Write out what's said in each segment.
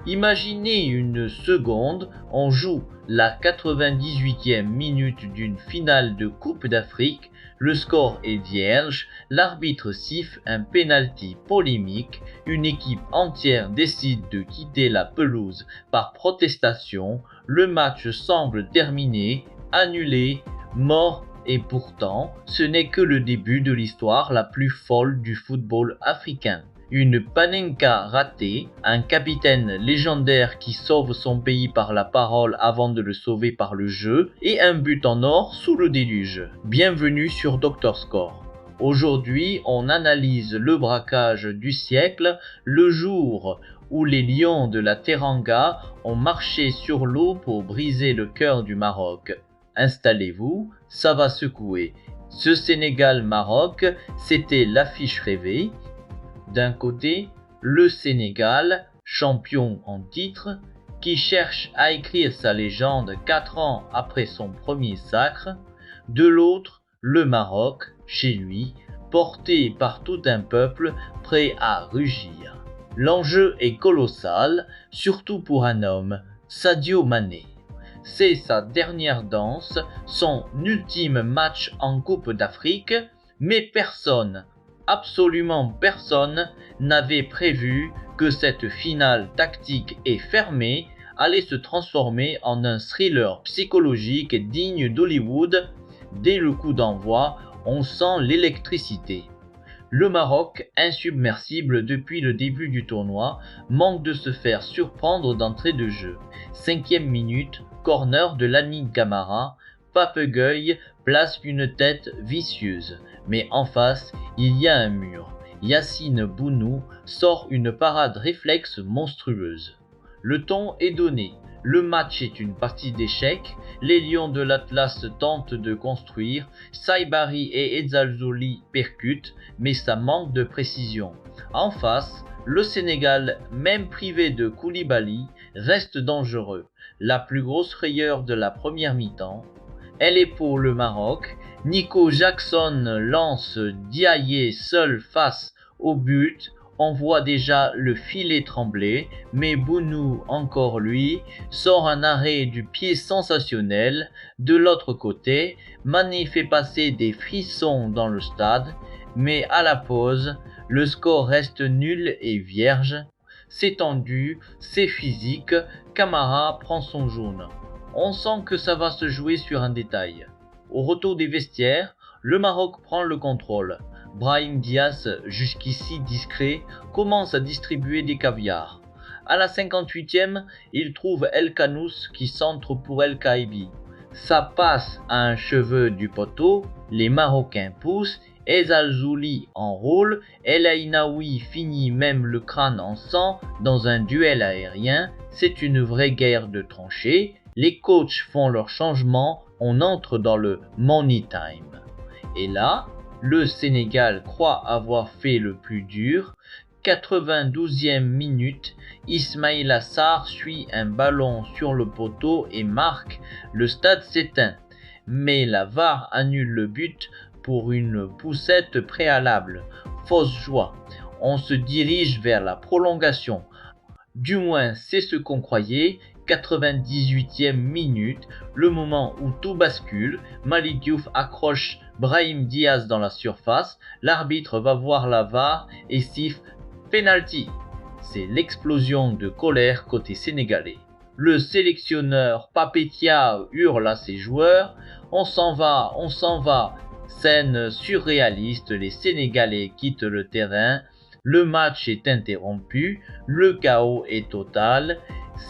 Imaginez une seconde, on joue la 98e minute d'une finale de Coupe d'Afrique, le score est vierge, l'arbitre siffle un penalty polémique, une équipe entière décide de quitter la pelouse par protestation, le match semble terminé, annulé, mort et pourtant, ce n'est que le début de l'histoire la plus folle du football africain. Une panenka ratée, un capitaine légendaire qui sauve son pays par la parole avant de le sauver par le jeu, et un but en or sous le déluge. Bienvenue sur Dr Score. Aujourd'hui, on analyse le braquage du siècle, le jour où les lions de la Teranga ont marché sur l'eau pour briser le cœur du Maroc. Installez-vous, ça va secouer. Ce Sénégal-Maroc, c'était l'affiche rêvée. D'un côté, le Sénégal, champion en titre, qui cherche à écrire sa légende 4 ans après son premier sacre. De l'autre, le Maroc, chez lui, porté par tout un peuple prêt à rugir. L'enjeu est colossal, surtout pour un homme, Sadio Mané. C'est sa dernière danse, son ultime match en Coupe d'Afrique, mais personne, absolument personne, n'avait prévu que cette finale tactique et fermée allait se transformer en un thriller psychologique digne d'Hollywood. Dès le coup d'envoi, on sent l'électricité. Le Maroc, insubmersible depuis le début du tournoi, manque de se faire surprendre d'entrée de jeu. 5e minute, corner de Lamine Camara, Papegeuil place une tête vicieuse, mais en face, il y a un mur. Yacine Bounou sort une parade réflexe monstrueuse. Le ton est donné. Le match est une partie d'échecs, les lions de l'Atlas tentent de construire, Saibari et Ezzalzouli percutent, mais ça manque de précision. En face, le Sénégal, même privé de Koulibaly, reste dangereux. La plus grosse frayeur de la première mi-temps, elle est pour le Maroc. Nico Jackson lance Diaye seul face au but. On voit déjà le filet trembler, mais Bounou, encore lui, sort un arrêt du pied sensationnel. De l'autre côté, Mané fait passer des frissons dans le stade, mais à la pause, le score reste nul et vierge. C'est tendu, c'est physique, Camara prend son jaune. On sent que ça va se jouer sur un détail. Au retour des vestiaires, le Maroc prend le contrôle. Brahim Diaz, jusqu'ici discret, commence à distribuer des caviars. À la 58e, il trouve El Kanous qui centre pour El Kaibi. Ça passe à un cheveu du poteau, les Marocains poussent, Ezzalzouli enroule, El Ainaoui finit même le crâne en sang dans un duel aérien. C'est une vraie guerre de tranchées. Les coachs font leur changement, on entre dans le money time. Et là, le Sénégal croit avoir fait le plus dur. 92e minute, Ismaïla Sarr suit un ballon sur le poteau et marque. Le stade s'éteint, mais la VAR annule le but pour une poussette préalable. Fausse joie. On se dirige vers la prolongation. Du moins, c'est ce qu'on croyait. 98e minute, le moment où tout bascule, Malick Diouf accroche Brahim Diaz dans la surface, l'arbitre va voir la VAR et siffle penalty. C'est l'explosion de colère côté sénégalais. Le sélectionneur Papetia hurle à ses joueurs, on s'en va, on s'en va. Scène surréaliste, les Sénégalais quittent le terrain, le match est interrompu, le chaos est total.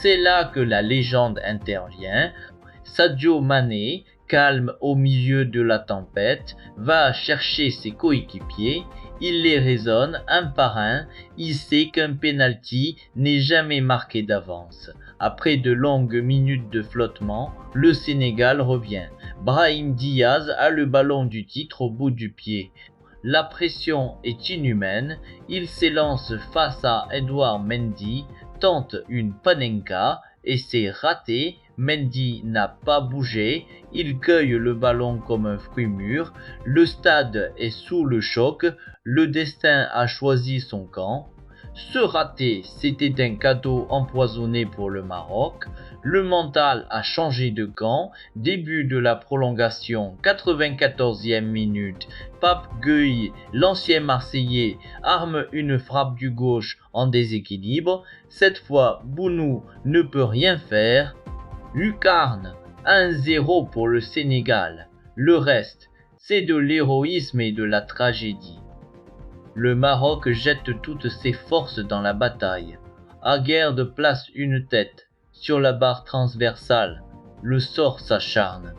C'est là que la légende intervient. Sadio Mané, calme au milieu de la tempête, va chercher ses coéquipiers. Il les raisonne un par un. Il sait qu'un penalty n'est jamais marqué d'avance. Après de longues minutes de flottement, le Sénégal revient. Brahim Diaz a le ballon du titre au bout du pied. La pression est inhumaine. Il s'élance face à Edouard Mendy, tente une panenka et c'est raté. Mendy n'a pas bougé, il cueille le ballon comme un fruit mûr. Le stade est sous le choc, le destin a choisi son camp. Ce raté, c'était un cadeau empoisonné pour le Maroc. Le mental a changé de camp. Début de la prolongation, 94e minute. Pape Gueye, l'ancien Marseillais, arme une frappe du gauche en déséquilibre. Cette fois, Bounou ne peut rien faire. Lucarne, 1-0 pour le Sénégal. Le reste, c'est de l'héroïsme et de la tragédie. Le Maroc jette toutes ses forces dans la bataille. Aguerd place une tête sur la barre transversale. Le sort s'acharne.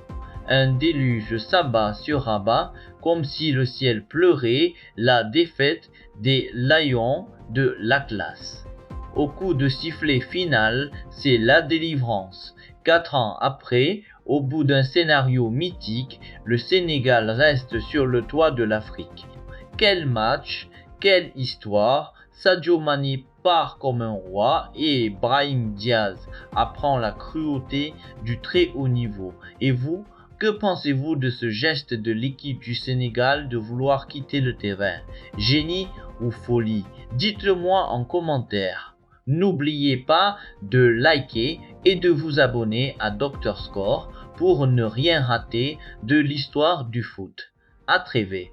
Un déluge s'abat sur Rabat comme si le ciel pleurait la défaite des Lions de l'Atlas. Au coup de sifflet final, c'est la délivrance. 4 ans après, au bout d'un scénario mythique, le Sénégal reste sur le toit de l'Afrique. Quel match, quelle histoire! Sadio Mané part comme un roi et Brahim Diaz apprend la cruauté du très haut niveau. Et vous, que pensez-vous de ce geste de l'équipe du Sénégal de vouloir quitter le terrain? Génie ou folie? Dites-le-moi en commentaire. N'oubliez pas de liker et de vous abonner à Dr Score pour ne rien rater de l'histoire du foot. À très vite.